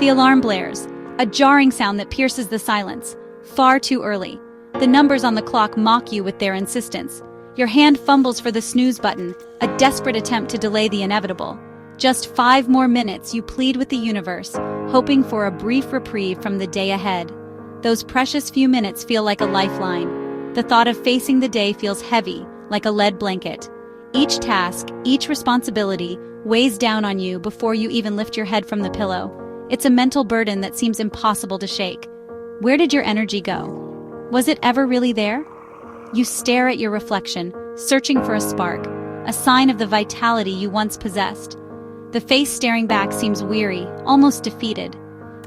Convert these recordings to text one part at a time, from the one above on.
The alarm blares, a jarring sound that pierces the silence. Far too early. The numbers on the clock mock you with their insistence. Your hand fumbles for the snooze button, a desperate attempt to delay the inevitable. Just 5 more minutes, you plead with the universe, hoping for a brief reprieve from the day ahead. Those precious few minutes feel like a lifeline. The thought of facing the day feels heavy, like a lead blanket. Each task, each responsibility, weighs down on you before you even lift your head from the pillow. It's a mental burden that seems impossible to shake. Where did your energy go? Was it ever really there? You stare at your reflection, searching for a spark, a sign of the vitality you once possessed. The face staring back seems weary, almost defeated.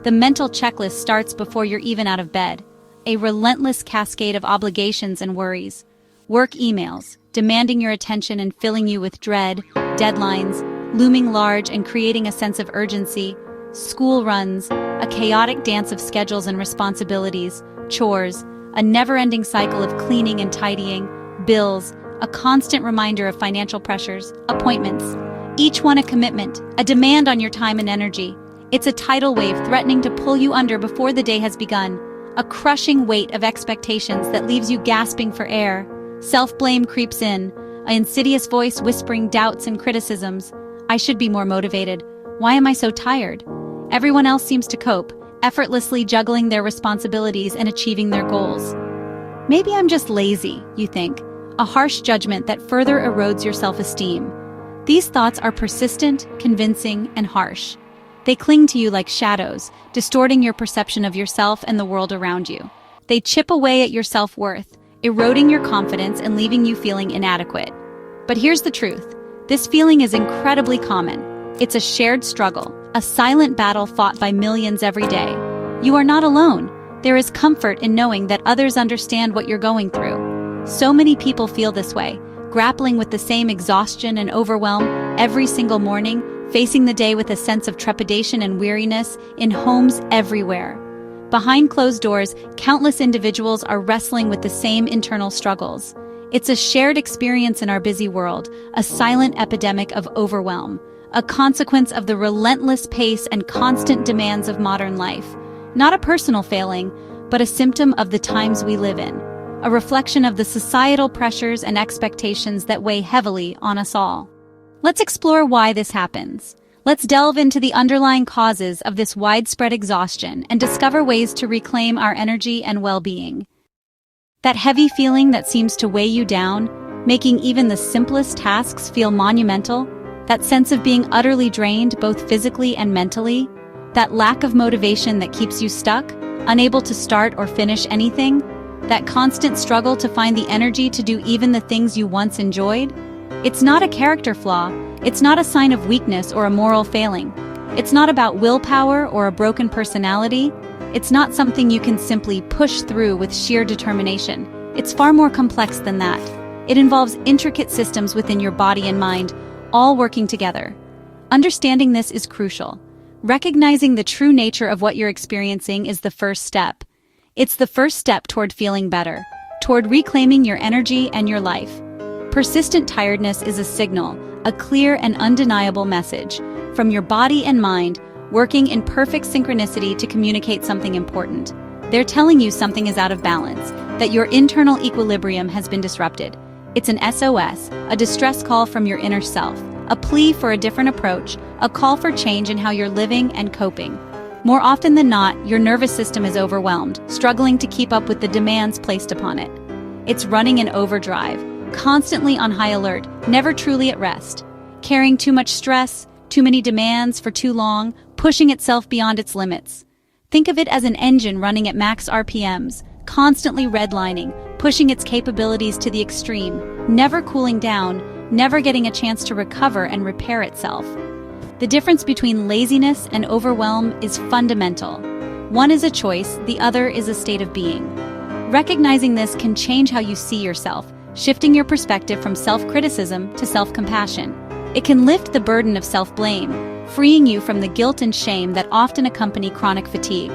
The mental checklist starts before you're even out of bed, a relentless cascade of obligations and worries. Work emails, demanding your attention and filling you with dread, deadlines, looming large and creating a sense of urgency. School runs, a chaotic dance of schedules and responsibilities, chores, a never-ending cycle of cleaning and tidying, bills, a constant reminder of financial pressures, appointments. Each one a commitment, a demand on your time and energy. It's a tidal wave threatening to pull you under before the day has begun, a crushing weight of expectations that leaves you gasping for air. Self-blame creeps in, an insidious voice whispering doubts and criticisms. I should be more motivated. Why am I so tired? Everyone else seems to cope, effortlessly juggling their responsibilities and achieving their goals. Maybe I'm just lazy, you think, a harsh judgment that further erodes your self-esteem. These thoughts are persistent, convincing, and harsh. They cling to you like shadows, distorting your perception of yourself and the world around you. They chip away at your self-worth, eroding your confidence and leaving you feeling inadequate. But here's the truth. This feeling is incredibly common. It's a shared struggle, a silent battle fought by millions every day. You are not alone. There is comfort in knowing that others understand what you're going through. So many people feel this way, grappling with the same exhaustion and overwhelm every single morning, facing the day with a sense of trepidation and weariness in homes everywhere. Behind closed doors, countless individuals are wrestling with the same internal struggles. It's a shared experience in our busy world, a silent epidemic of overwhelm, a consequence of the relentless pace and constant demands of modern life. Not a personal failing, but a symptom of the times we live in, a reflection of the societal pressures and expectations that weigh heavily on us all. Let's explore why this happens. Let's delve into the underlying causes of this widespread exhaustion and discover ways to reclaim our energy and well-being. That heavy feeling that seems to weigh you down, making even the simplest tasks feel monumental, that sense of being utterly drained both physically and mentally, that lack of motivation that keeps you stuck, unable to start or finish anything, that constant struggle to find the energy to do even the things you once enjoyed. It's not a character flaw, it's not a sign of weakness or a moral failing. It's not about willpower or a broken personality. It's not something you can simply push through with sheer determination. It's far more complex than that. It involves intricate systems within your body and mind, all working together. Understanding this is crucial. Recognizing the true nature of what you're experiencing is the first step. It's the first step toward feeling better, toward reclaiming your energy and your life. Persistent tiredness is a signal, a clear and undeniable message from your body and mind, working in perfect synchronicity to communicate something important. They're telling you something is out of balance, that your internal equilibrium has been disrupted. It's an SOS, a distress call from your inner self, a plea for a different approach, a call for change in how you're living and coping. More often than not, your nervous system is overwhelmed, struggling to keep up with the demands placed upon it. It's running in overdrive, constantly on high alert, never truly at rest, carrying too much stress, too many demands for too long, pushing itself beyond its limits. Think of it as an engine running at max RPMs, constantly redlining, pushing its capabilities to the extreme, never cooling down, never getting a chance to recover and repair itself. The difference between laziness and overwhelm is fundamental. One is a choice, the other is a state of being. Recognizing this can change how you see yourself, shifting your perspective from self-criticism to self-compassion. It can lift the burden of self-blame, freeing you from the guilt and shame that often accompany chronic fatigue,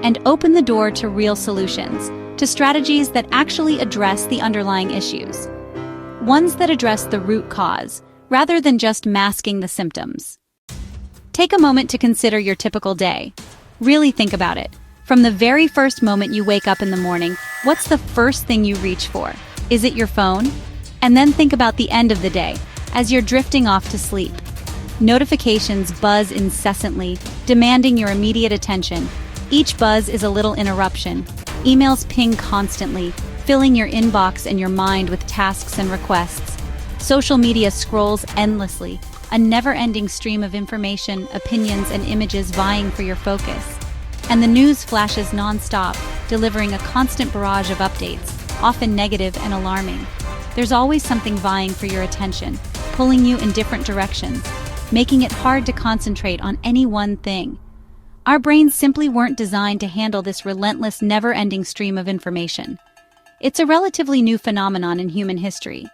and open the door to real solutions, to strategies that actually address the underlying issues. Ones that address the root cause, rather than just masking the symptoms. Take a moment to consider your typical day. Really think about it. From the very first moment you wake up in the morning, what's the first thing you reach for? Is it your phone? And then think about the end of the day, as you're drifting off to sleep. Notifications buzz incessantly, demanding your immediate attention. Each buzz is a little interruption. Emails ping constantly, filling your inbox and your mind with tasks and requests. Social media scrolls endlessly, a never-ending stream of information, opinions, and images vying for your focus. And the news flashes non-stop, delivering a constant barrage of updates, often negative and alarming. There's always something vying for your attention, pulling you in different directions, making it hard to concentrate on any one thing. Our brains simply weren't designed to handle this relentless, never-ending stream of information. It's a relatively new phenomenon in human history.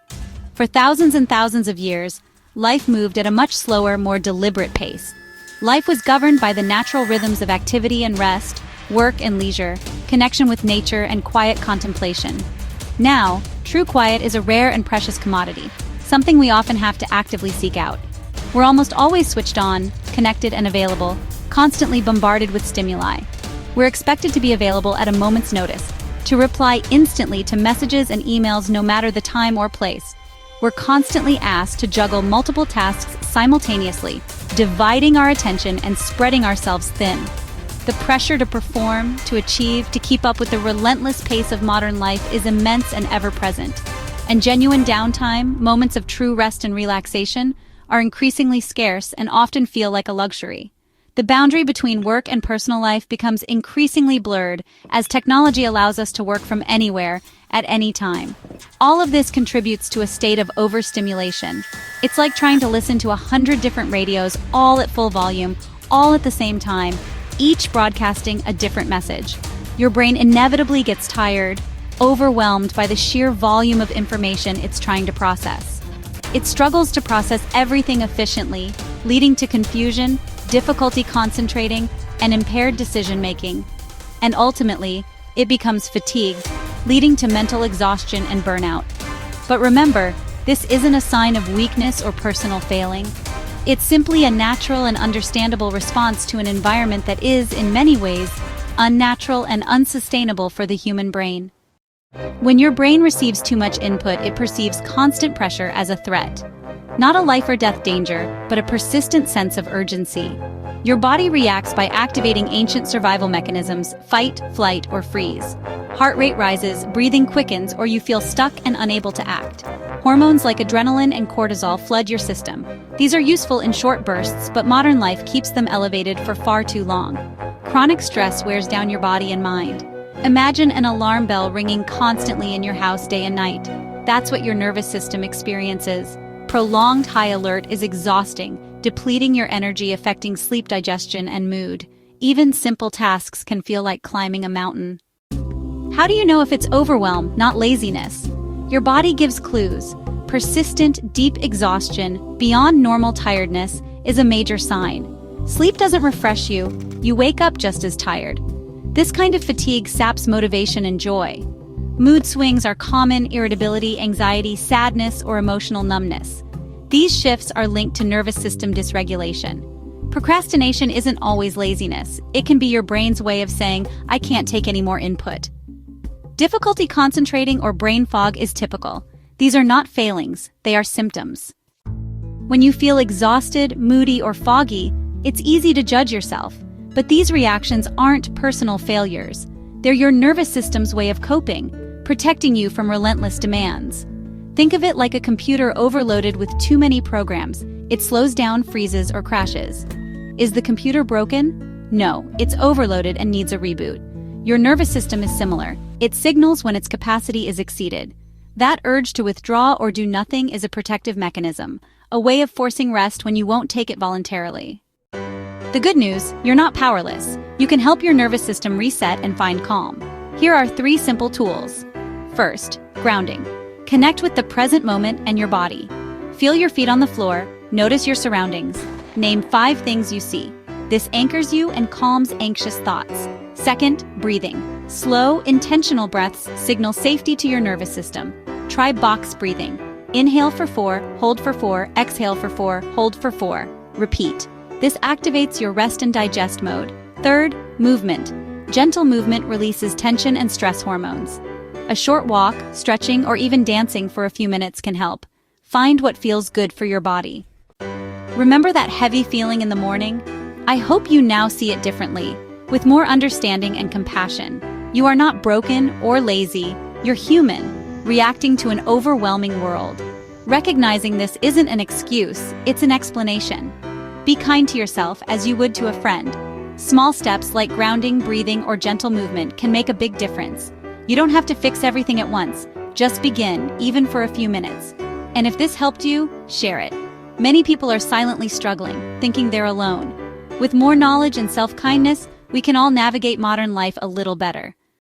For thousands and thousands of years, life moved at a much slower, more deliberate pace. Life was governed by the natural rhythms of activity and rest, work and leisure, connection with nature and quiet contemplation. Now, true quiet is a rare and precious commodity, something we often have to actively seek out. We're almost always switched on, connected and available, constantly bombarded with stimuli. We're expected to be available at a moment's notice, to reply instantly to messages and emails no matter the time or place. We're constantly asked to juggle multiple tasks simultaneously, dividing our attention and spreading ourselves thin. The pressure to perform, to achieve, to keep up with the relentless pace of modern life is immense and ever-present. And genuine downtime, moments of true rest and relaxation, are increasingly scarce and often feel like a luxury. The boundary between work and personal life becomes increasingly blurred as technology allows us to work from anywhere, at any time. All of this contributes to a state of overstimulation. It's like trying to listen to 100 different radios, all at full volume, all at the same time, each broadcasting a different message. Your brain inevitably gets tired, overwhelmed by the sheer volume of information it's trying to process. It struggles to process everything efficiently, leading to confusion, difficulty concentrating, and impaired decision-making. And ultimately, it becomes fatigued, leading to mental exhaustion and burnout. But remember, this isn't a sign of weakness or personal failing. It's simply a natural and understandable response to an environment that is, in many ways, unnatural and unsustainable for the human brain. When your brain receives too much input, it perceives constant pressure as a threat. Not a life or death danger, but a persistent sense of urgency. Your body reacts by activating ancient survival mechanisms: fight, flight, or freeze. Heart rate rises, breathing quickens, or you feel stuck and unable to act. Hormones like adrenaline and cortisol flood your system. These are useful in short bursts, but modern life keeps them elevated for far too long. Chronic stress wears down your body and mind. Imagine an alarm bell ringing constantly in your house day and night. That's what your nervous system experiences. Prolonged high alert is exhausting, depleting your energy, affecting sleep, digestion, and mood. Even simple tasks can feel like climbing a mountain. How do you know if it's overwhelm, not laziness? Your body gives clues. Persistent, deep exhaustion, beyond normal tiredness, is a major sign. Sleep doesn't refresh you. You wake up just as tired. This kind of fatigue saps motivation and joy. Mood swings are common: irritability, anxiety, sadness, or emotional numbness. These shifts are linked to nervous system dysregulation. Procrastination isn't always laziness. It can be your brain's way of saying, "I can't take any more input." Difficulty concentrating or brain fog is typical. These are not failings, they are symptoms. When you feel exhausted, moody, or foggy, it's easy to judge yourself. But these reactions aren't personal failures. They're your nervous system's way of coping, protecting you from relentless demands. Think of it like a computer overloaded with too many programs. It slows down, freezes, or crashes. Is the computer broken? No, it's overloaded and needs a reboot. Your nervous system is similar. It signals when its capacity is exceeded. That urge to withdraw or do nothing is a protective mechanism, a way of forcing rest when you won't take it voluntarily. The good news, you're not powerless. You can help your nervous system reset and find calm. Here are 3 simple tools. First, grounding. Connect with the present moment and your body. Feel your feet on the floor, notice your surroundings. Name 5 things you see. This anchors you and calms anxious thoughts. Second, breathing. Slow, intentional breaths signal safety to your nervous system. Try box breathing. Inhale for 4, hold for 4, exhale for 4, hold for 4. Repeat. This activates your rest and digest mode. Third, movement. Gentle movement releases tension and stress hormones. A short walk, stretching, or even dancing for a few minutes can help. Find what feels good for your body. Remember that heavy feeling in the morning? I hope you now see it differently, with more understanding and compassion. You are not broken or lazy, you're human, reacting to an overwhelming world. Recognizing this isn't an excuse, it's an explanation. Be kind to yourself as you would to a friend. Small steps like grounding, breathing, or gentle movement can make a big difference. You don't have to fix everything at once. Just begin, even for a few minutes. And if this helped you, share it. Many people are silently struggling, thinking they're alone. With more knowledge and self-kindness, we can all navigate modern life a little better.